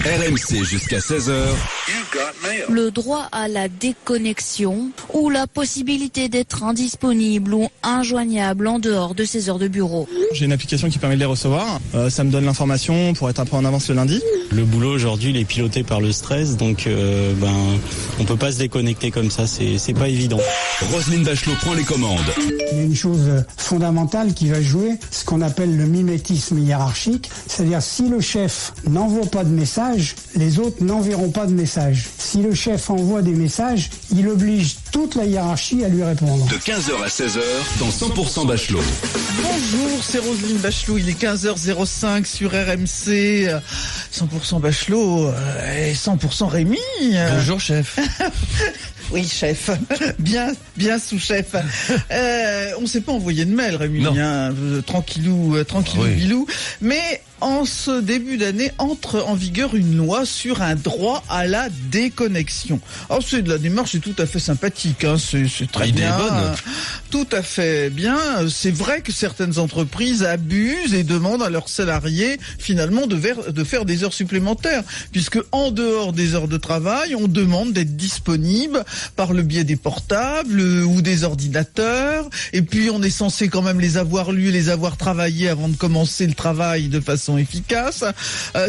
RMC jusqu'à 16h. Le droit à la déconnexion ou la possibilité d'être indisponible ou injoignable en dehors de ses heures de bureau. J'ai une application qui permet de les recevoir. Ça me donne l'information pour être un peu en avance le lundi. Le boulot aujourd'hui, il est piloté par le stress, donc on peut pas se déconnecter comme ça, c'est pas évident. Roselyne Bachelot prend les commandes. Il y a une chose fondamentale qui va jouer, ce qu'on appelle le mimétisme hiérarchique, c'est-à-dire si le chef n'envoie pas de message, les autres n'enverront pas de message. Si le chef envoie des messages, il oblige toute la hiérarchie à lui répondre. De 15h à 16h dans 100% Bachelot. Bonjour, c'est Roselyne Bachelot, il est 15h05 sur RMC, 100% Bachelot et 100% Rémi. Bonjour chef. Oui, chef. Bien sous-chef. On s'est pas envoyé de mail, Rémi. Hein, tranquillou, oui. Bilou. Mais en ce début d'année, entre en vigueur une loi sur un droit à la déconnexion. Alors, c'est de la démarche, c'est tout à fait sympathique. Hein, c'est très L'idée bien. est bonne. Tout à fait bien. C'est vrai que certaines entreprises abusent et demandent à leurs salariés, finalement, de faire des heures supplémentaires. Puisque, en dehors des heures de travail, on demande d'être disponible par le biais des portables ou des ordinateurs. Et puis, on est censé quand même les avoir lus, les avoir travaillés avant de commencer le travail de façon efficace.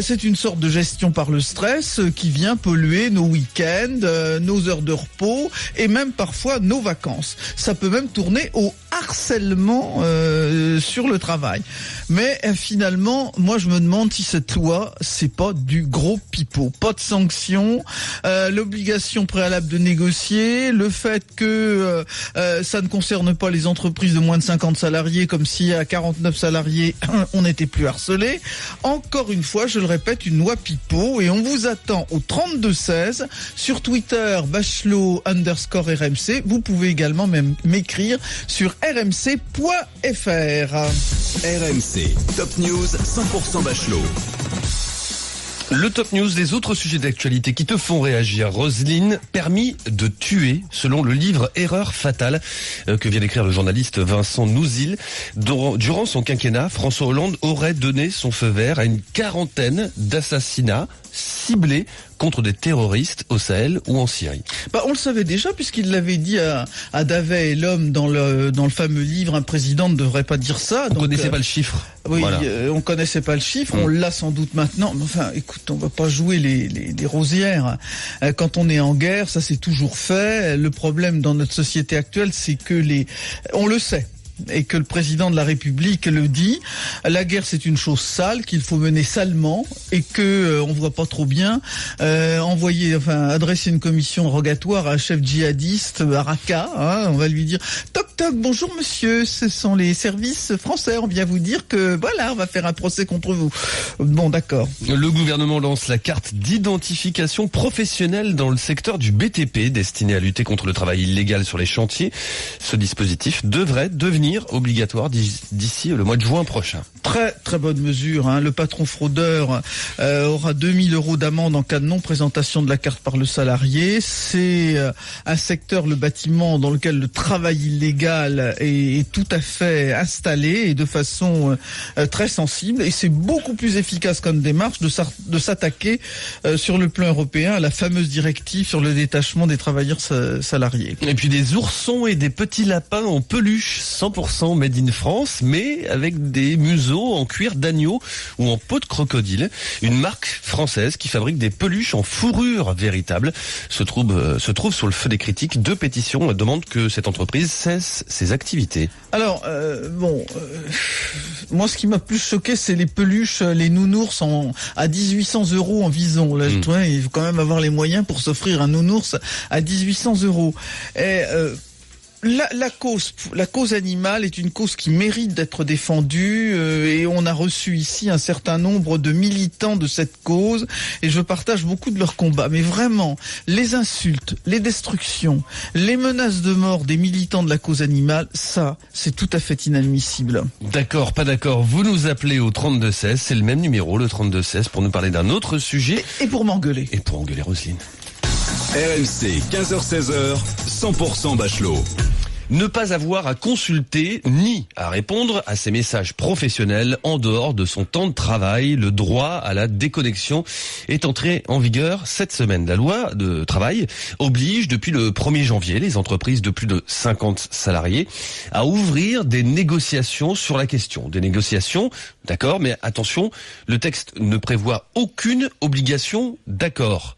C'est une sorte de gestion par le stress qui vient polluer nos week-ends, nos heures de repos et même parfois nos vacances. Ça peut même tourner au harcèlement sur le travail. Mais finalement, moi je me demande si cette loi, c'est pas du gros pipeau. Pas de sanctions, l'obligation préalable de négocier, le fait que ça ne concerne pas les entreprises de moins de 50 salariés, comme si à 49 salariés, on n'était plus harcelé. Encore une fois, je le répète, une loi pipeau, et on vous attend au 32-16 sur Twitter, Bachelot_RMC. Vous pouvez également même m'écrire sur rmc.fr. RMC, Top News 100% Bachelot. Le top news des autres sujets d'actualité qui te font réagir. Roselyne, permis de tuer, selon le livre Erreur fatale que vient d'écrire le journaliste Vincent Nouzil. Durant son quinquennat, François Hollande aurait donné son feu vert à une quarantaine d'assassinats ciblés contre des terroristes au Sahel ou en Syrie. On le savait déjà puisqu'il l'avait dit à Davet et l'homme dans le fameux livre. Un président ne devrait pas dire ça. On connaissait pas le chiffre. Oui, voilà. On connaissait pas le chiffre. On l'a sans doute maintenant. Mais enfin, écoute, on va pas jouer les rosières. Quand on est en guerre, ça c'est toujours fait. Le problème dans notre société actuelle, c'est que on le sait. Et que le président de la République le dit, la guerre c'est une chose sale qu'il faut mener salement et que on voit pas trop bien adresser une commission rogatoire à un chef djihadiste à Raqqa, hein, on va lui dire toc toc, bonjour monsieur, ce sont les services français, on vient vous dire que voilà, on va faire un procès contre vous. Bon, d'accord. Le gouvernement lance la carte d'identification professionnelle dans le secteur du BTP destinée à lutter contre le travail illégal sur les chantiers. Ce dispositif devrait devenir obligatoire d'ici le mois de juin prochain. Très très bonne mesure. Hein. Le patron fraudeur aura 2000 € d'amende en cas de non-présentation de la carte par le salarié. C'est un secteur, le bâtiment, dans lequel le travail illégal est tout à fait installé et de façon très sensible. Et c'est beaucoup plus efficace comme démarche de s'attaquer sur le plan européen à la fameuse directive sur le détachement des travailleurs salariés. Et puis des oursons et des petits lapins en peluche 100% made in France, mais avec des museaux en cuir d'agneau ou en peau de crocodile. Une marque française qui fabrique des peluches en fourrure véritable se trouve sur le feu des critiques. 2 pétitions demandent que cette entreprise cesse ses activités. Alors, moi ce qui m'a plus choqué, c'est les peluches, les nounours à 1800 € en vison. Là, il faut quand même avoir les moyens pour s'offrir un nounours à 1800 €. Et la cause animale est une cause qui mérite d'être défendue et on a reçu ici un certain nombre de militants de cette cause et je partage beaucoup de leurs combats. Mais vraiment, les insultes, les destructions, les menaces de mort des militants de la cause animale, ça, c'est tout à fait inadmissible. D'accord, pas d'accord. Vous nous appelez au 32-16, c'est le même numéro, le 32-16, pour nous parler d'un autre sujet. Et pour m'engueuler. Et pour engueuler Roselyne. RMC, 15h-16h, 100% Bachelot. Ne pas avoir à consulter ni à répondre à ses messages professionnels en dehors de son temps de travail. Le droit à la déconnexion est entré en vigueur cette semaine. La loi de travail oblige depuis le 1er janvier les entreprises de plus de 50 salariés à ouvrir des négociations sur la question. Des négociations, d'accord, mais attention, le texte ne prévoit aucune obligation d'accord,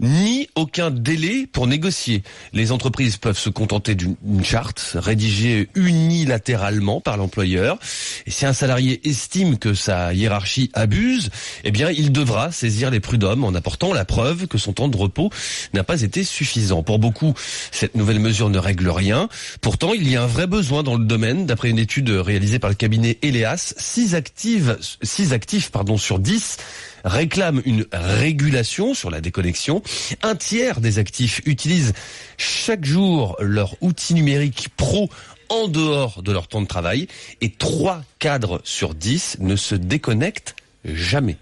ni aucun délai pour négocier. Les entreprises peuvent se contenter d'une charte rédigée unilatéralement par l'employeur. Et si un salarié estime que sa hiérarchie abuse, eh bien, il devra saisir les prud'hommes en apportant la preuve que son temps de repos n'a pas été suffisant. Pour beaucoup, cette nouvelle mesure ne règle rien. Pourtant, il y a un vrai besoin dans le domaine. D'après une étude réalisée par le cabinet Eleas, 6 actifs sur 10 réclament une régulation sur la déconnexion. Un tiers des actifs utilisent chaque jour leur outil numérique pro en dehors de leur temps de travail et 3 cadres sur 10 ne se déconnectent jamais.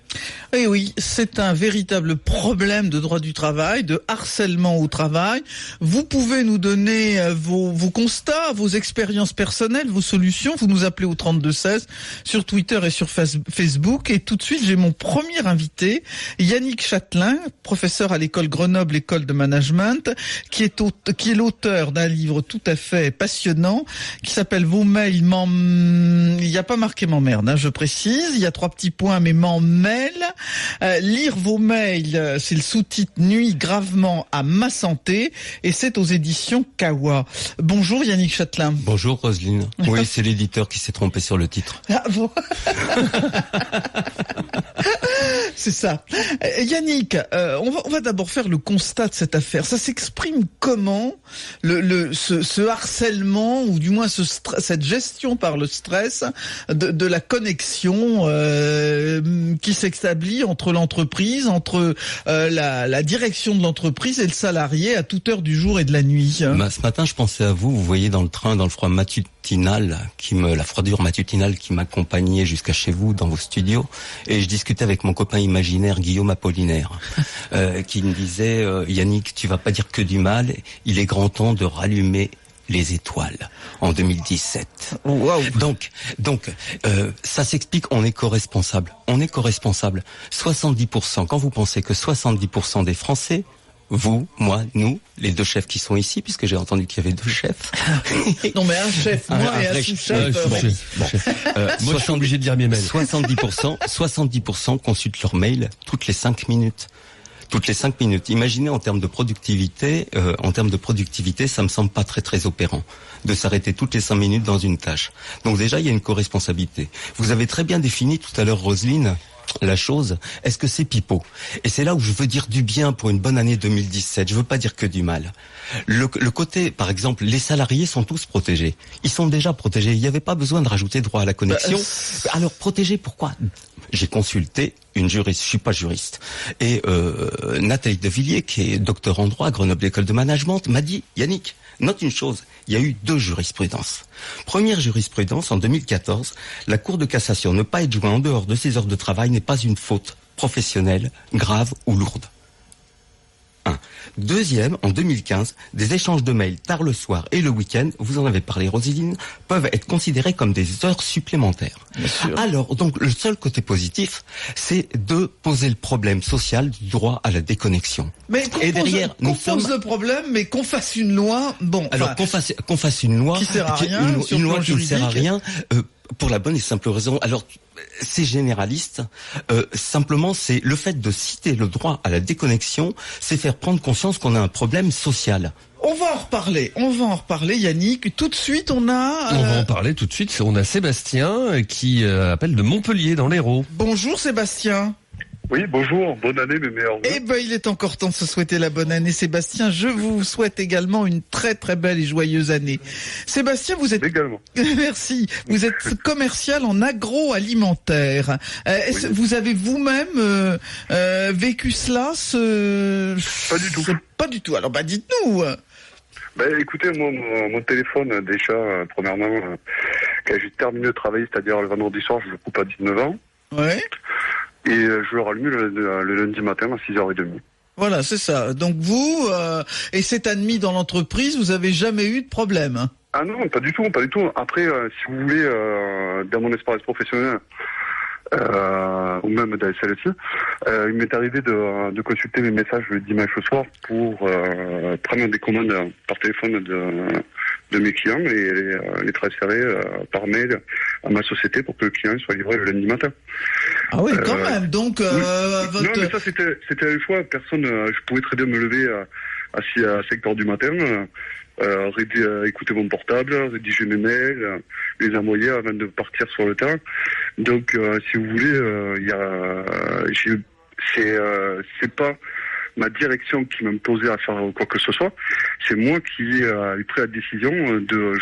Et oui, c'est un véritable problème de droit du travail, de harcèlement au travail. Vous pouvez nous donner vos constats, vos expériences personnelles, vos solutions. Vous nous appelez au 3216 sur Twitter et sur Facebook. Et tout de suite, j'ai mon premier invité, Yannick Châtelain, professeur à l'école Grenoble, école de management, qui est l'auteur d'un livre tout à fait passionnant qui s'appelle Vos mails il n'y a pas marqué m'emmerde, je précise. Il y a 3 petits points, mais m'emmerde. Lire vos mails, c'est le sous-titre Nuit gravement à ma santé et c'est aux éditions Kawa. Bonjour Yannick Châtelain. Bonjour Roselyne. Oui, c'est l'éditeur qui s'est trompé sur le titre. Ah bon. C'est ça. Yannick, on va d'abord faire le constat de cette affaire. Ça s'exprime comment ce harcèlement ou du moins cette gestion par le stress de la connexion qui s'établit entre l'entreprise, entre la direction de l'entreprise et le salarié à toute heure du jour et de la nuit. Ce matin, je pensais à vous. Vous voyez dans le train, dans le froid matinal, la froidure matinale qui m'accompagnait jusqu'à chez vous, dans vos studios, et je discutais avec mon copain imaginaire Guillaume Apollinaire, qui me disait Yannick, tu vas pas dire que du mal. Il est grand temps de rallumer les étoiles en 2017. Wow. Donc, ça s'explique. On est co-responsable. 70%. Quand vous pensez que 70% des Français, vous, moi, nous, les 2 chefs qui sont ici, puisque j'ai entendu qu'il y avait 2 chefs. Non, mais un chef, moi, et un sous-chef. Moi, je suis obligé de dire mes mails. 70% consultent leur mail toutes les 5 minutes. Toutes les 5 minutes. Imaginez en termes de productivité, ça me semble pas très très opérant de s'arrêter toutes les 5 minutes dans une tâche. Donc déjà, il y a une co-responsabilité. Vous avez très bien défini tout à l'heure, Roselyne, la chose. Est-ce que c'est pipeau? Et c'est là où je veux dire du bien pour une bonne année 2017. Je veux pas dire que du mal. Le côté, par exemple, les salariés sont tous protégés. Ils sont déjà protégés. Il n'y avait pas besoin de rajouter droit à la connexion. Alors, protégés, pourquoi? J'ai consulté une juriste, je suis pas juriste, et Nathalie Devilliers, qui est docteur en droit à Grenoble École de Management, m'a dit, Yannick, note une chose, il y a eu 2 jurisprudences. Première jurisprudence, en 2014, la Cour de cassation, ne pas être joint en dehors de ses heures de travail n'est pas une faute professionnelle, grave ou lourde. 1. Deuxième, en 2015, des échanges de mails tard le soir et le week-end, vous en avez parlé Roselyne, peuvent être considérés comme des heures supplémentaires. Alors, donc, le seul côté positif, c'est de poser le problème social du droit à la déconnexion. Mais et derrière, qu'on pose le problème, mais qu'on fasse une loi, alors qu'on fasse une loi qui sert à rien, une loi qui ne sert à rien, pour la bonne et simple raison. Alors, c'est généraliste. Simplement, c'est le fait de citer le droit à la déconnexion, c'est faire prendre conscience qu'on a un problème social. On va en reparler, Yannick. Tout de suite, on va en parler tout de suite. On a Sébastien qui appelle de Montpellier dans l'Hérault. Bonjour Sébastien. Oui, bonjour, bonne année, mes meilleurs vœux. Eh ben, il est encore temps de se souhaiter la bonne année, Sébastien. Je vous souhaite également une très très belle et joyeuse année. Sébastien, vous êtes... Également. Merci. Vous êtes commercial en agroalimentaire. Oui. Vous avez vous-même vécu cela Pas du tout. Pas du tout. Alors, dites-nous. Écoutez, moi, mon téléphone, déjà, premièrement, quand j'ai terminé de travailler, c'est-à-dire le vendredi soir, je le coupe à 19 ans. Ouais. Et je le rallume le lundi matin à 6h30. Voilà, c'est ça. Donc vous, et c'est admis dans l'entreprise, vous avez jamais eu de problème. Ah non, pas du tout. Après, si vous voulez, dans mon expérience professionnelle, ou même dans les SLSI, il m'est arrivé de consulter mes messages le dimanche soir pour prendre des commandes par téléphone de mes clients et les transférer par mail à ma société pour que le client soit livré le lundi matin. Ah oui, quand même. Donc, oui. votre... Non, mais ça c'était un choix. Personne, je pouvais très bien me lever à 5h du matin. Écouter mon portable, rédiger mes mails, les envoyer avant de partir sur le terrain. Donc, si vous voulez, c'est pas ma direction qui m'imposait à faire quoi que ce soit. C'est moi qui ai pris la décision de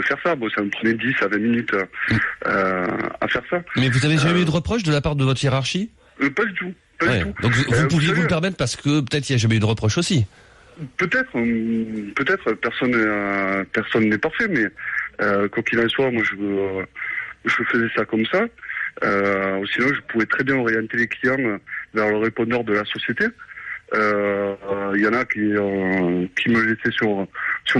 faire ça. Bon, ça me prenait 10 à 20 minutes à faire ça. Mais vous avez jamais eu de reproche de la part de votre hiérarchie? Pas du tout. Pas du tout. Donc vous pouviez vous le permettre parce que peut-être il n'y a jamais eu de reproche aussi. Peut-être, personne n'est parfait, mais quoi qu'il en soit, moi je faisais ça comme ça. Sinon, je pouvais très bien orienter les clients vers le répondeur de la société. Il y en a qui me laissaient sur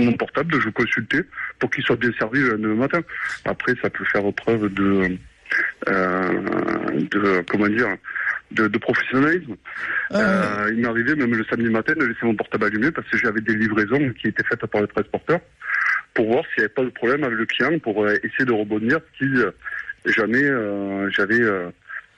mon portable, je consultais pour qu'ils soient bien servis le lendemain matin. Après, ça peut faire preuve de professionnalisme. Il m'arrivait même le samedi matin de laisser mon portable allumé parce que j'avais des livraisons qui étaient faites par le transporteur pour voir s'il n'y avait pas de problème avec le client pour essayer de rebondir si jamais j'avais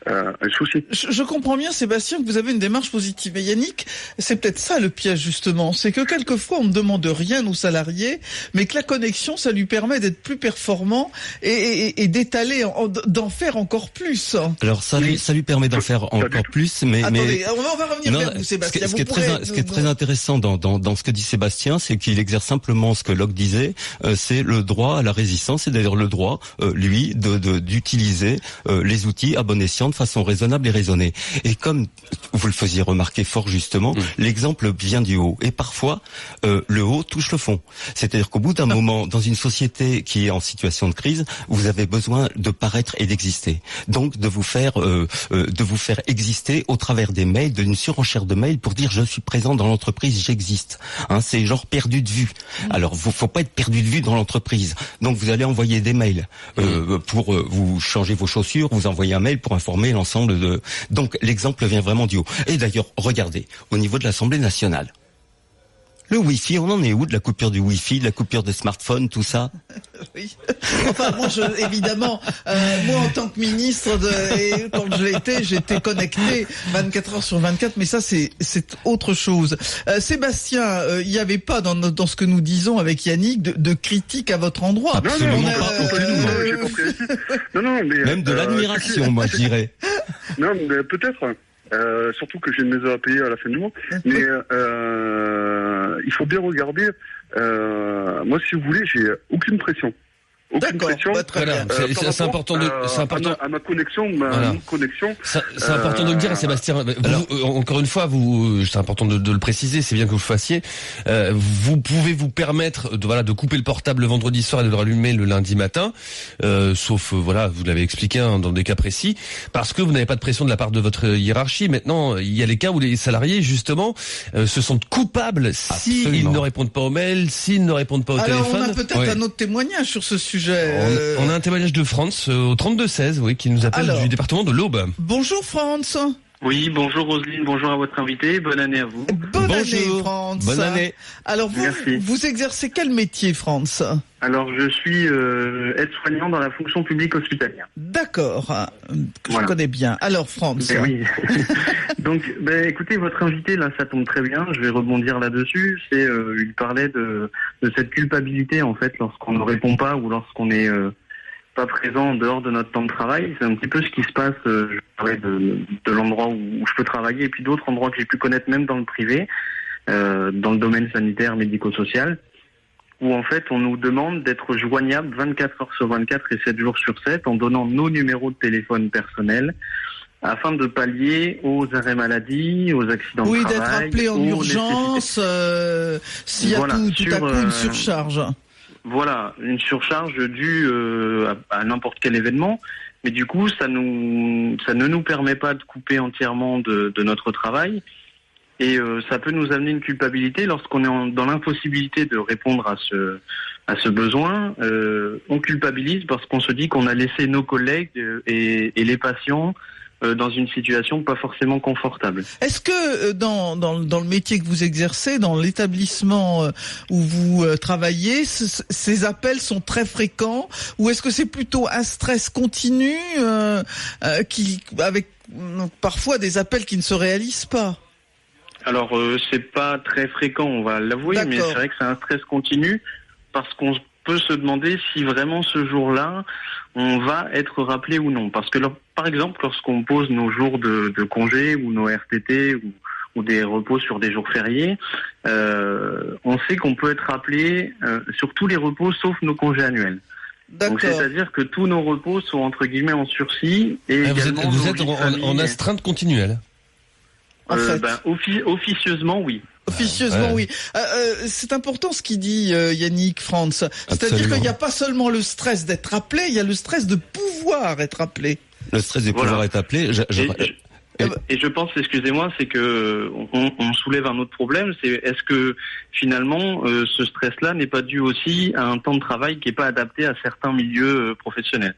un souci. Je comprends bien, Sébastien, que vous avez une démarche positive. Et Yannick, c'est peut-être ça le piège, justement. C'est que quelquefois, on ne demande rien aux salariés, mais que la connexion, ça lui permet d'être plus performant et d'étaler, d'en faire encore plus. Alors, ça lui permet d'en faire encore plus, mais... Attendez, on va revenir vers vous, Sébastien. Ce qui est très intéressant dans ce que dit Sébastien, c'est qu'il exerce simplement ce que Locke disait, c'est le droit à la résistance, et d'ailleurs le droit, lui, d'utiliser les outils à bon escient de façon raisonnable et raisonnée. Et comme vous le faisiez remarquer fort justement, l'exemple vient du haut. Et parfois, le haut touche le fond. C'est-à-dire qu'au bout d'un moment, dans une société qui est en situation de crise, vous avez besoin de paraître et d'exister. Donc de vous faire exister au travers des mails, d'une surenchère de mails pour dire je suis présent dans l'entreprise, j'existe. C'est genre perdu de vue. Alors, faut pas être perdu de vue dans l'entreprise. Donc vous allez envoyer des mails pour vous changer vos chaussures, vous envoyez un mail pour informer l'ensemble de... Donc l'exemple vient vraiment du haut. Et d'ailleurs, regardez, au niveau de l'Assemblée nationale, le Wi-Fi, on en est où de la coupure du Wi-Fi, de la coupure des smartphones, tout ça? Oui. Enfin, moi, évidemment, moi, en tant que ministre, quand je l'étais, j'étais connecté 24 heures sur 24, mais ça, c'est autre chose. Sébastien, il n'y avait pas dans ce que nous disons avec Yannick de critique à votre endroit. Absolument pas. J'ai compris. Non, mais même de l'admiration, moi, je dirais. Non, mais peut-être. Surtout que j'ai une maison à payer à la fin du mois. Mais il faut bien regarder. Moi, si vous voulez, j'ai aucune pression. Aucune pression. Très bien. C'est important à ma connexion, connexion. C'est important de le dire, Sébastien. Encore une fois, c'est important de le préciser. C'est bien que vous le fassiez. Vous pouvez vous permettre de couper le portable le vendredi soir et de le rallumer le lundi matin, sauf vous l'avez expliqué dans des cas précis, parce que vous n'avez pas de pression de la part de votre hiérarchie. Maintenant, il y a les cas où les salariés justement se sentent coupables s'ils ne répondent pas aux mails, s'ils ne répondent pas au téléphone. Alors on a peut-être un autre témoignage sur ce sujet. On a un témoignage de France au 32-16, qui nous appelle du département de l'Aube. Bonjour France. Oui, bonjour Roselyne, bonjour à votre invité, bonne année à vous. Bonne année France. Bonne année. Alors vous exercez quel métier France? Alors je suis aide-soignant dans la fonction publique hospitalière. D'accord, je connais bien. Alors France. Oui. Donc écoutez, votre invité là, ça tombe très bien, je vais rebondir là-dessus. Il parlait de cette culpabilité en fait lorsqu'on ne répond pas ou lorsqu'on est pas présent en dehors de notre temps de travail. C'est un petit peu ce qui se passe, je parlais de l'endroit où je peux travailler et puis d'autres endroits que j'ai pu connaître même dans le privé, dans le domaine sanitaire, médico-social, où en fait on nous demande d'être joignable 24 heures sur 24 et 7 jours sur 7 en donnant nos numéros de téléphone personnels afin de pallier aux arrêts maladie, aux accidents de travail. Oui, d'être appelé en urgence s'il y a tout à coup une surcharge. Voilà, une surcharge due à n'importe quel événement, mais du coup ça ne nous permet pas de couper entièrement de notre travail Et ça peut nous amener une culpabilité lorsqu'on est dans l'impossibilité de répondre à ce besoin. On culpabilise parce qu'on se dit qu'on a laissé nos collègues et les patients dans une situation pas forcément confortable. Est-ce que dans le métier que vous exercez, dans l'établissement où vous travaillez, ces appels sont très fréquents, ou est-ce que c'est plutôt un stress continu avec parfois des appels qui ne se réalisent pas? Alors c'est pas très fréquent, on va l'avouer, mais c'est vrai que c'est un stress continu parce qu'on peut se demander si vraiment ce jour-là on va être rappelé ou non. Parce que par exemple, lorsqu'on pose nos jours de congé ou nos RTT ou des repos sur des jours fériés, on sait qu'on peut être rappelé sur tous les repos sauf nos congés annuels. Donc c'est-à-dire que tous nos repos sont entre guillemets en sursis. Et vous êtes en astreinte continuelle. Officieusement, oui. Officieusement, oui. C'est important ce qu'il dit Yannick Franz. C'est-à-dire qu'il n'y a pas seulement le stress d'être appelé, il y a le stress de pouvoir être appelé. Le stress de pouvoir être appelé. Et je pense, excusez-moi, c'est que on soulève un autre problème. C'est est-ce que finalement ce stress-là n'est pas dû aussi à un temps de travail qui n'est pas adapté à certains milieux professionnels?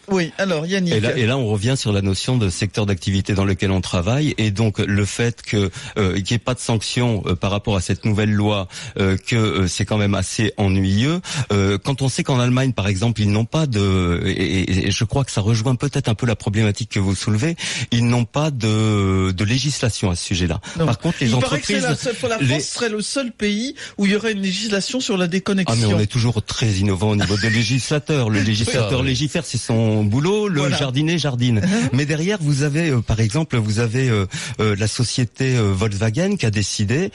Oui, alors Yannick. Et là, on revient sur la notion de secteur d'activité dans lequel on travaille, et donc le fait que qu'il n'y ait pas de sanctions par rapport à cette nouvelle loi, que c'est quand même assez ennuyeux. Quand on sait qu'en Allemagne, par exemple, ils n'ont pas et je crois que ça rejoint peut-être un peu la problématique que vous soulevez, ils n'ont pas de législation à ce sujet-là. Non. Par contre, les entreprises, la France serait le seul pays où il y aurait une législation sur la déconnexion. Ah mais on est toujours très innovant au niveau des législateurs. Le législateur légifère, c'est son boulot, le jardinier jardine. Mais derrière, vous avez, par exemple, la société Volkswagen qui a décidé,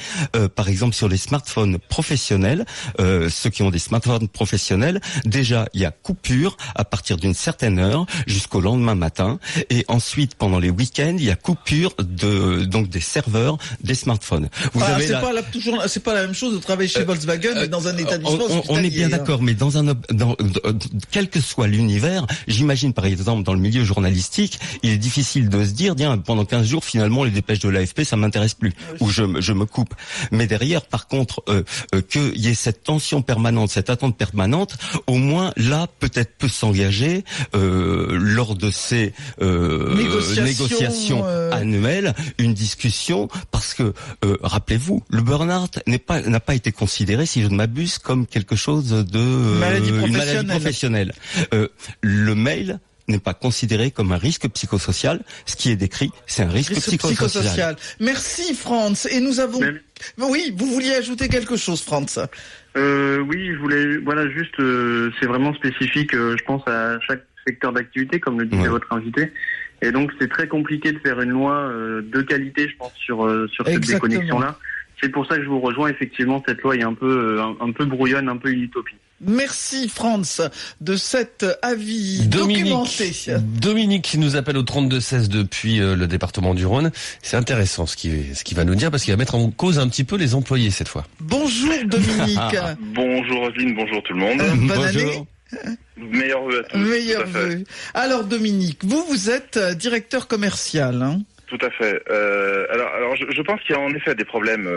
par exemple, sur les smartphones professionnels, ceux qui ont des smartphones professionnels, déjà, il y a coupure à partir d'une certaine heure jusqu'au lendemain matin. Et ensuite, pendant les week-ends, il y a coupure donc des serveurs des smartphones. C'est pas la même chose de travailler chez Volkswagen et dans un établissement hospitalier. On est bien d'accord, mais quel que soit l'univers, j'imagine par exemple dans le milieu journalistique, il est difficile de se dire, tiens, pendant 15 jours, finalement, les dépêches de l'AFP, ça m'intéresse plus, ou je me coupe. Mais derrière, par contre, qu'il y ait cette tension permanente, cette attente permanente, au moins là, peut-être peut s'engager lors de ces négociations annuelles, une discussion, parce que rappelez-vous, le burn-out n'a pas été considéré, si je ne m'abuse, comme quelque chose de maladie professionnelle. Le mail n'est pas considéré comme un risque psychosocial. Ce qui est décrit, c'est un risque psychosocial. Merci Franz. Et nous avons... Oui, vous vouliez ajouter quelque chose, Franz? Oui, je voulais, juste, c'est vraiment spécifique, je pense, à chaque secteur d'activité, comme le disait votre invité. Et donc, c'est très compliqué de faire une loi de qualité, je pense, sur cette déconnexion-là. C'est pour ça que je vous rejoins. Effectivement, cette loi est un peu brouillonne, un peu une utopie. Merci Franz de cet avis documenté. Dominique qui nous appelle au 32-16 depuis le département du Rhône. C'est intéressant ce qu'il va nous dire parce qu'il va mettre en cause un petit peu les employés cette fois. Bonjour Dominique. Bonjour Roselyne, bonjour tout le monde. Bonne année. Meilleurs vœux à tous. Meilleurs vœux. Alors Dominique, vous êtes directeur commercial, hein? Tout à fait. Alors je pense qu'il y a en effet des problèmes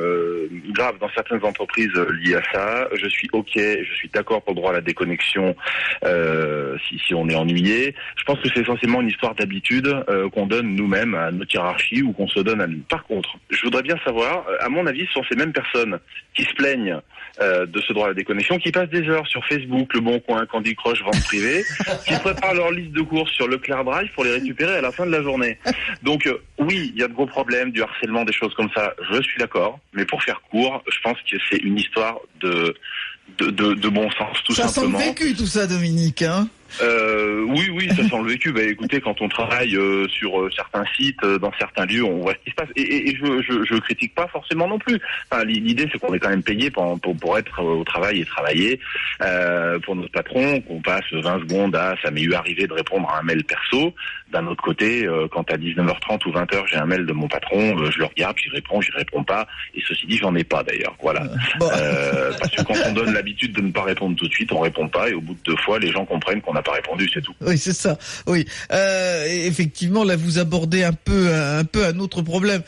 graves dans certaines entreprises liés à ça. Je suis d'accord pour le droit à la déconnexion si on est ennuyé. Je pense que c'est essentiellement une histoire d'habitude qu'on donne nous-mêmes à notre hiérarchie ou qu'on se donne à nous. Par contre, je voudrais bien savoir, à mon avis, ce sont ces mêmes personnes qui se plaignent de ce droit à la déconnexion, qui passent des heures sur Facebook, Le Bon Coin, Candy Crush, vente privée, qui préparent leur liste de courses sur Leclerc Drive pour les récupérer à la fin de la journée. Donc oui, il y a de gros problèmes, du harcèlement, des choses comme ça, je suis d'accord, mais pour faire court, je pense que c'est une histoire de bon sens, tout simplement. Ça sent vécu tout ça, Dominique, hein? Oui, ça sent le vécu. Écoutez, quand on travaille sur certains sites, dans certains lieux, on voit ce qui se passe. Et je critique pas forcément non plus. Enfin, l'idée, c'est qu'on est quand même payé pour être au travail et travailler pour notre patron, qu'on passe 20 secondes à ça m'est eu arrivé de répondre à un mail perso. D'un autre côté, quand à 19h30 ou 20h, j'ai un mail de mon patron, je le regarde, j'y réponds pas. Et ceci dit, j'en ai pas d'ailleurs. Voilà. Parce que quand on donne l'habitude de ne pas répondre tout de suite, on répond pas. Et au bout de 2 fois, les gens comprennent qu'on n'a n'a pas répondu, c'est tout. Oui, c'est ça. Oui, effectivement, là, vous abordez un peu un autre problème.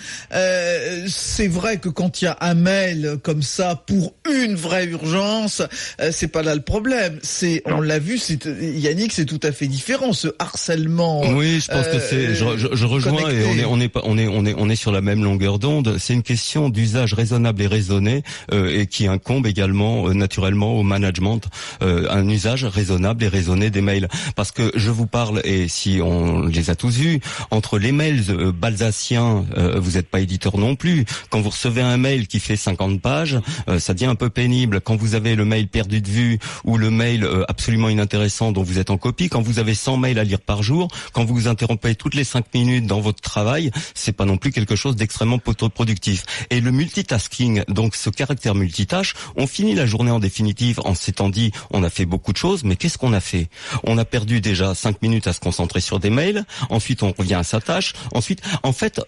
C'est vrai que quand il y a un mail comme ça pour une vraie urgence, c'est pas là le problème. On l'a vu, Yannick, c'est tout à fait différent, ce harcèlement. Oui, je pense que c'est. Je rejoins connecté. Et on est sur la même longueur d'onde. C'est une question d'usage raisonnable et raisonné et qui incombe également naturellement au management, un usage raisonnable et raisonné des mails. Parce que je vous parle, et si on les a tous vus, entre les mails balsaciens, vous n'êtes pas éditeur non plus. Quand vous recevez un mail qui fait 50 pages, ça devient un peu pénible. Quand vous avez le mail perdu de vue ou le mail absolument inintéressant dont vous êtes en copie, quand vous avez 100 mails à lire par jour, quand vous vous interrompez toutes les 5 minutes dans votre travail, c'est pas non plus quelque chose d'extrêmement productif. Et le multitasking, donc ce caractère multitâche, on finit la journée en définitive en s'étant dit on a fait beaucoup de choses, mais qu'est-ce qu'on a fait? On a perdu déjà 5 minutes à se concentrer sur des mails, ensuite on revient à sa tâche, ensuite en fait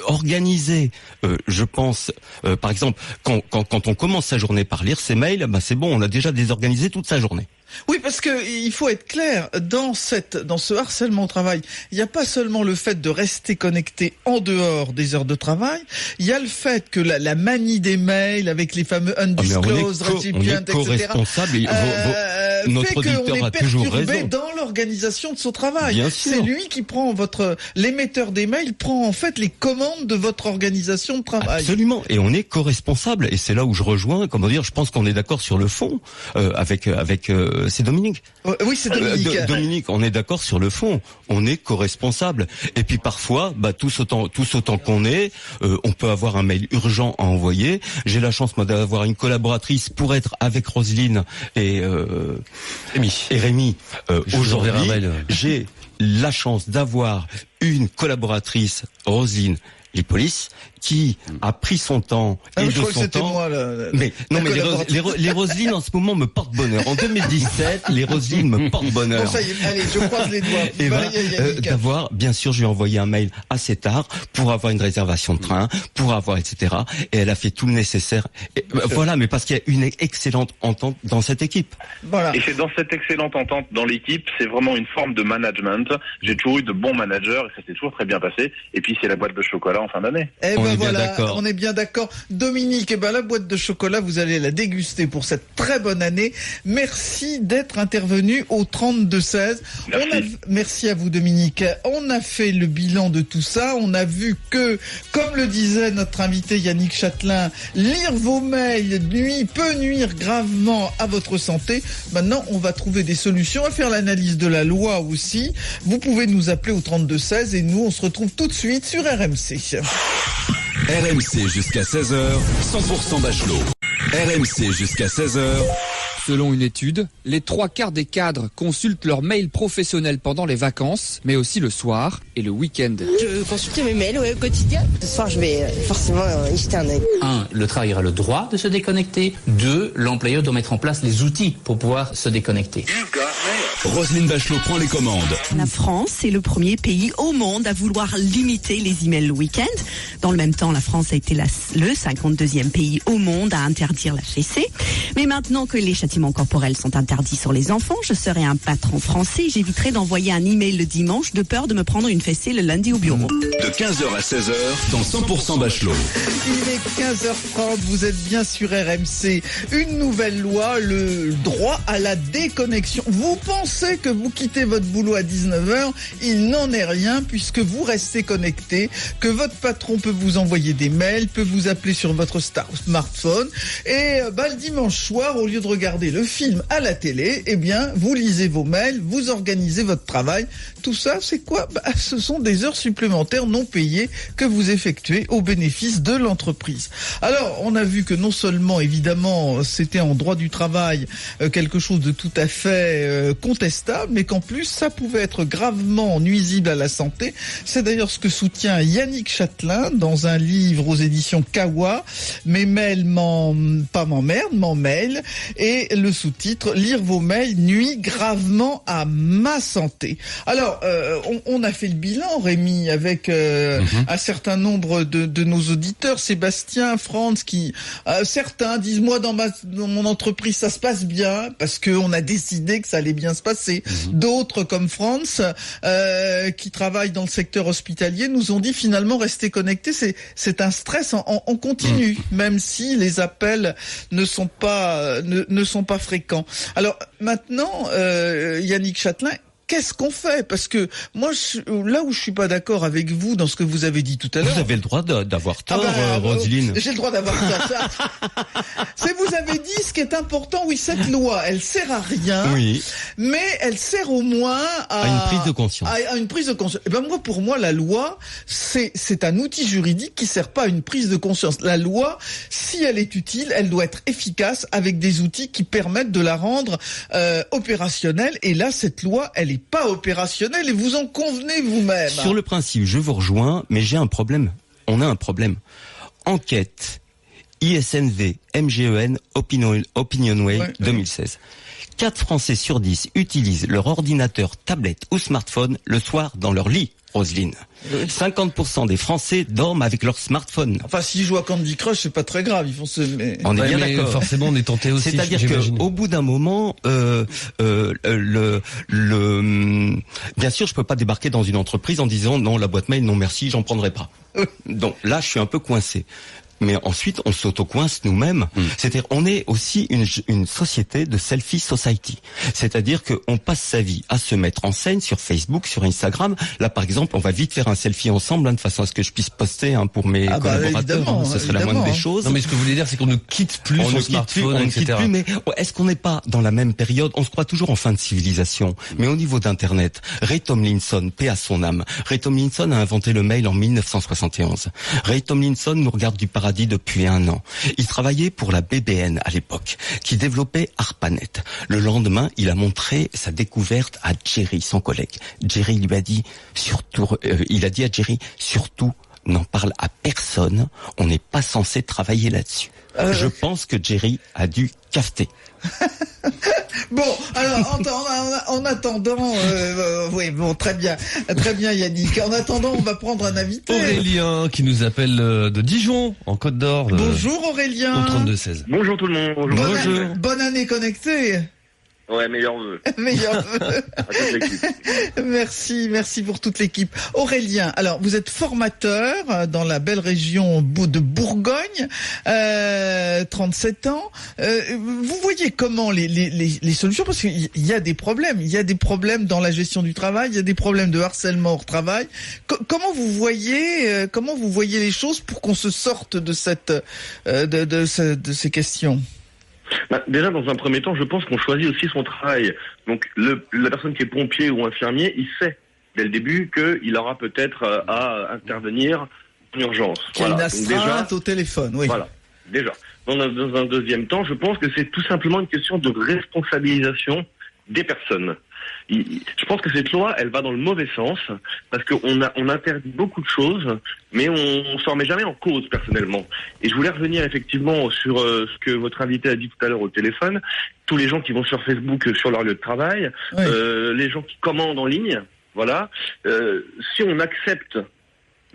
organiser, je pense par exemple quand on commence sa journée par lire ses mails, c'est bon, on a déjà désorganisé toute sa journée. Oui, parce que il faut être clair, dans ce harcèlement au travail, il n'y a pas seulement le fait de rester connecté en dehors des heures de travail, il y a le fait que la manie des mails avec les fameux undisclosed recipients, etc. Notre auditeur a toujours raison. Dans l'organisation de son travail. Bien sûr. C'est lui qui prend l'émetteur des mails prend en fait les commandes de votre organisation de travail. Absolument. Et on est co-responsable. Et c'est là où je rejoins, je pense qu'on est d'accord sur le fond, c'est Dominique. Oui, c'est Dominique. Dominique, on est d'accord sur le fond. On est co-responsable. Et puis parfois, tous autant qu'on est, on peut avoir un mail urgent à envoyer. J'ai la chance, moi, d'avoir une collaboratrice pour être avec Roselyne et Rémi. Aujourd'hui, j'ai la chance d'avoir une collaboratrice, Roselyne Lipolis, qui a pris son temps et de son temps. Moi, mais les Roselines en ce moment me portent bonheur. En 2017, les Roselines me portent bonheur. Bon, ça y est, allez, je croise les doigts. Et d'avoir, bien sûr, je lui ai envoyé un mail assez tard pour avoir une réservation de train, pour avoir, etc. Et elle a fait tout le nécessaire. Et, voilà, mais parce qu'il y a une excellente entente dans cette équipe. Voilà. Et c'est dans cette excellente entente dans l'équipe, c'est vraiment une forme de management. J'ai toujours eu de bons managers et ça s'est toujours très bien passé. Et puis c'est la boîte de chocolat en fin d'année. On est bien d'accord. Dominique, la boîte de chocolat, vous allez la déguster pour cette très bonne année. Merci d'être intervenu au 32-16. Merci à vous, Dominique. On a fait le bilan de tout ça. On a vu que, comme le disait notre invité Yannick Châtelain, lire vos mails peut nuire gravement à votre santé. Maintenant, on va trouver des solutions à faire l'analyse de la loi aussi. Vous pouvez nous appeler au 32-16 et nous, on se retrouve tout de suite sur RMC. RMC jusqu'à 16h, 100% Bachelot. RMC jusqu'à 16h. Selon une étude, les 3/4 des cadres consultent leur mail professionnel pendant les vacances, mais aussi le soir et le week-end. Je consulte mes mails au quotidien. Ce soir, je vais forcément y jeter un œil. 1. Le travailleur a le droit de se déconnecter. 2. L'employeur doit mettre en place les outils pour pouvoir se déconnecter. Roselyne Bachelot prend les commandes. La France est le premier pays au monde à vouloir limiter les emails le week-end. Dans le même temps, la France a été le 52e pays au monde à interdire la fessée. Mais maintenant que les châtiments corporels sont interdits sur les enfants, je serai un patron français et j'éviterai d'envoyer un email le dimanche de peur de me prendre une fessée le lundi au bureau. De 15h à 16h, dans 100% Bachelot. Il est 15h30, vous êtes bien sur RMC. Une nouvelle loi, le droit à la déconnexion. Vous pensez que vous quittez votre boulot à 19h, il n'en est rien puisque vous restez connecté, que votre patron peut vous envoyer des mails, peut vous appeler sur votre smartphone et le dimanche soir, au lieu de regarder le film à la télé, vous lisez vos mails, vous organisez votre travail. Tout ça, c'est quoi ? Ce sont des heures supplémentaires non payées que vous effectuez au bénéfice de l'entreprise. Alors, on a vu que non seulement, évidemment, c'était en droit du travail quelque chose de tout à fait contestable, mais qu'en plus, ça pouvait être gravement nuisible à la santé. C'est d'ailleurs ce que soutient Yannick Châtelain dans un livre aux éditions Kawa, « Mes mails m'emmêlent » et le sous-titre « Lire vos mails nuit gravement à ma santé ». Alors, on a fait le bilan, Rémi, avec un certain nombre de nos auditeurs, Sébastien, Franz, qui certains disent « Moi, dans mon entreprise, ça se passe bien, parce qu'on a décidé que ça allait bien se passer ». passer. D'autres, comme France, qui travaillent dans le secteur hospitalier, nous ont dit finalement rester connectés, c'est un stress en continu, même si les appels ne sont pas fréquents. Alors maintenant, Yannick Châtelain, qu'est-ce qu'on fait? Parce que moi, là où je suis pas d'accord avec vous dans ce que vous avez dit tout à l'heure... Vous avez le droit d'avoir tort, Roselyne. J'ai le droit d'avoir tort. C'est vous avez dit ce qui est important. Oui, cette loi, elle sert à rien. Oui. Mais elle sert au moins à une prise de conscience. À une prise de conscience. Et ben moi, pour moi, la loi, c'est un outil juridique qui sert pas à une prise de conscience. La loi, si elle est utile, elle doit être efficace avec des outils qui permettent de la rendre opérationnelle. Et là, cette loi, elle est pas opérationnel et vous en convenez vous-même. Sur le principe, je vous rejoins, mais j'ai un problème. On a un problème. Enquête ISNV MGEN Opinionway 2016. 4 Français sur 10 utilisent leur ordinateur, tablette ou smartphone le soir dans leur lit, Roselyne. 50% des Français dorment avec leur smartphone. Enfin, s'ils jouent à Candy Crush, c'est pas très grave. Ils font On est bien d'accord. Forcément, on est tenté aussi. C'est-à-dire qu'au bout d'un moment, bien sûr, je peux pas débarquer dans une entreprise en disant non, la boîte mail, non merci, j'en prendrai pas. Donc là, je suis un peu coincé. Mais ensuite, on s'auto-coince nous-mêmes. C'est-à-dire, on est aussi une société de selfie society. C'est-à-dire qu'on passe sa vie à se mettre en scène sur Facebook, sur Instagram. Là, par exemple, on va vite faire un selfie ensemble, de façon à ce que je puisse poster pour mes collaborateurs. Ce serait la moindre des choses. Non, mais ce que vous voulez dire, c'est qu'on ne quitte plus son smartphone, on ne quitte plus, mais est-ce qu'on n'est pas dans la même période? On se croit toujours en fin de civilisation. Mais au niveau d'Internet, Ray Tomlinson, paix à son âme. Ray Tomlinson a inventé le mail en 1971. Ray Tomlinson nous regarde du paradis depuis 1 an. Il travaillait pour la BBN à l'époque, qui développait ARPANET. Le lendemain, il a montré sa découverte à Jerry, son collègue. Jerry lui a dit, il a dit à Jerry, surtout, n'en parle à personne, on n'est pas censé travailler là-dessus. Je pense que Jerry a dû cafeter. Bon, alors en attendant, oui, bon, très bien Yannick. En attendant, on va prendre un invité. Aurélien qui nous appelle de Dijon, en Côte d'Or. Bonjour Aurélien. Au 32-16. Bonjour tout le monde. Bonjour. Bonne année connectée. Ouais, meilleurs vœux. Meilleurs vœux. À toute l'équipe. Merci pour toute l'équipe. Aurélien, alors vous êtes formateur dans la belle région de Bourgogne, 37 ans. Vous voyez comment les solutions, parce qu'il y a des problèmes. Il y a des problèmes dans la gestion du travail, il y a des problèmes de harcèlement au travail. Comment vous voyez les choses pour qu'on se sorte de ces questions? Déjà, dans un premier temps, je pense qu'on choisit aussi son travail. Donc, la personne qui est pompier ou infirmier, il sait dès le début qu'il aura peut-être à intervenir en urgence. Qu'il y a une astreinte au téléphone, oui. Voilà, déjà. Dans un deuxième temps, je pense que c'est tout simplement une question de responsabilisation des personnes. Je pense que cette loi, elle va dans le mauvais sens, parce qu'on interdit beaucoup de choses, mais on s'en remet jamais en cause personnellement. Et je voulais revenir effectivement sur ce que votre invité a dit tout à l'heure au téléphone, tous les gens qui vont sur Facebook sur leur lieu de travail, oui. Les gens qui commandent en ligne, voilà. Si on accepte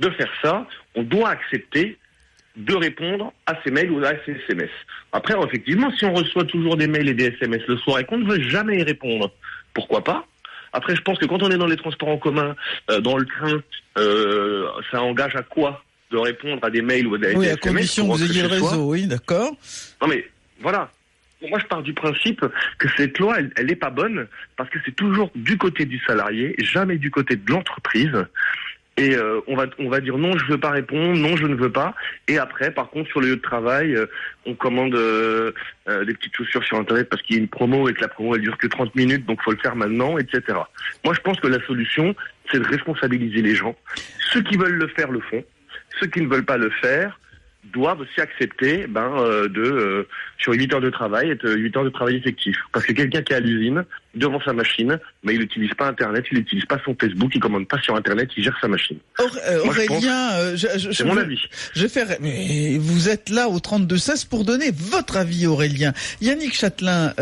de faire ça, on doit accepter de répondre à ces mails ou à ces SMS. Après, effectivement, si on reçoit toujours des mails et des SMS le soir et qu'on ne veut jamais y répondre, pourquoi pas? Après, je pense que quand on est dans les transports en commun, dans le train, ça engage à quoi de répondre à des mails ou à des SMS? Oui, à condition que vous ayez le réseau, oui, d'accord. Non mais, voilà. Moi, je pars du principe que cette loi, elle n'est pas bonne, parce que c'est toujours du côté du salarié, jamais du côté de l'entreprise. Et on va dire non, je veux pas répondre, non, je ne veux pas. Et après, par contre, sur le lieu de travail, on commande des petites chaussures sur Internet parce qu'il y a une promo et que la promo elle dure que 30 minutes, donc faut le faire maintenant, etc. Moi, je pense que la solution, c'est de responsabiliser les gens. Ceux qui veulent le faire le font. Ceux qui ne veulent pas le faire doivent aussi accepter sur 8 heures de travail, être 8 heures de travail effectif. Parce que quelqu'un qui est à l'usine, devant sa machine, mais il n'utilise pas Internet, il n'utilise pas son Facebook, il commande pas sur Internet, il gère sa machine. Aurélien, c'est mon avis. Mais vous êtes là au 32-16 pour donner votre avis, Aurélien. Yannick Châtelain,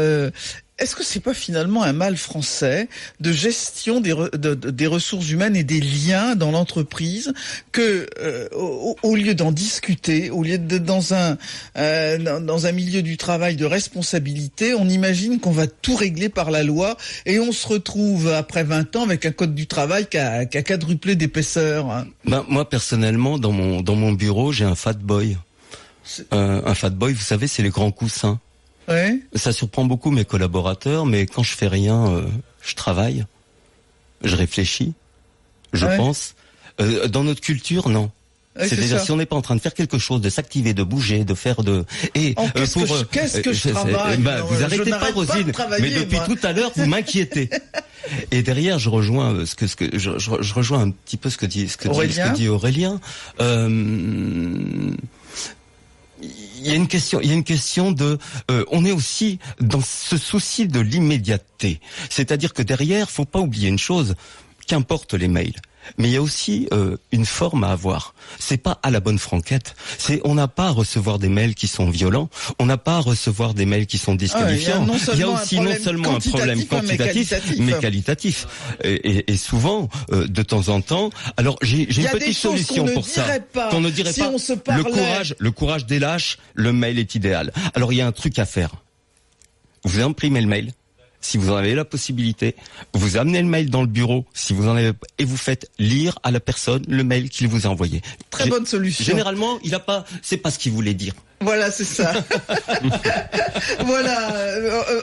est-ce que c'est pas finalement un mal français de gestion des ressources humaines et des liens dans l'entreprise que au lieu d'en discuter, au lieu d'être dans un milieu du travail de responsabilité, on imagine qu'on va tout régler par la loi et on se retrouve après 20 ans avec un code du travail qui a quadruplé d'épaisseur. Moi personnellement, dans mon bureau, j'ai un fat boy. Un fat boy, vous savez, c'est les grands coussins. Ouais. Ça surprend beaucoup mes collaborateurs, mais quand je fais rien, je travaille, je réfléchis, je pense. Dans notre culture, non. C'est-à-dire si on n'est pas en train de faire quelque chose, de s'activer, de bouger, de faire de... Et qu'est-ce que je travaille vous arrêtez pas, Roselyne, mais depuis tout à l'heure, vous m'inquiétez. Et derrière, je rejoins je rejoins un petit peu ce que dit Aurélien. Il y a une question de on est aussi dans ce souci de l'immédiateté. C'est-à-dire que derrière, faut pas oublier une chose, qu'importe les mails. Mais il y a aussi une forme à avoir. C'est pas à la bonne franquette. On n'a pas à recevoir des mails qui sont violents. On n'a pas à recevoir des mails qui sont disqualifiants. Il y a aussi non seulement un problème quantitatif, mais qualitatif. Et souvent, de temps en temps. Alors j'ai une petite solution pour ça. Qu'on ne dirait pas. Le courage des lâches. Le mail est idéal. Alors il y a un truc à faire. Vous imprimez le mail. Si vous en avez la possibilité, vous amenez le mail dans le bureau, si vous en avez, et vous faites lire à la personne le mail qu'il vous a envoyé. Très bonne solution. Généralement, c'est pas ce qu'il voulait dire. Voilà, c'est ça. Voilà,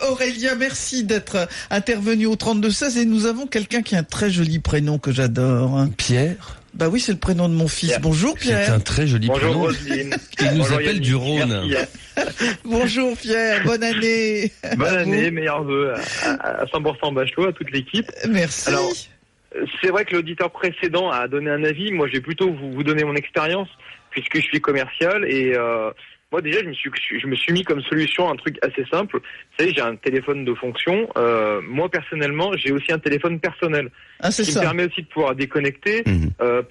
Aurélien, merci d'être intervenu au 32-16 et nous avons quelqu'un qui a un très joli prénom que j'adore. Pierre. Bah oui, c'est le prénom de mon fils. Pierre. Bonjour Pierre. C'est un très joli prénom. Bonjour Roselyne. Il nous appelle du Rhône. Bonjour Pierre, bonne année. Bonne année, meilleurs vœux à 100% Bachelot, à toute l'équipe. Merci. Alors, c'est vrai que l'auditeur précédent a donné un avis. Moi, je vais plutôt vous donner mon expérience, puisque je suis commercial et moi déjà je me suis mis comme solution un truc assez simple. Vous savez, j'ai un téléphone de fonction. Moi personnellement, j'ai aussi un téléphone personnel qui me permet aussi de pouvoir déconnecter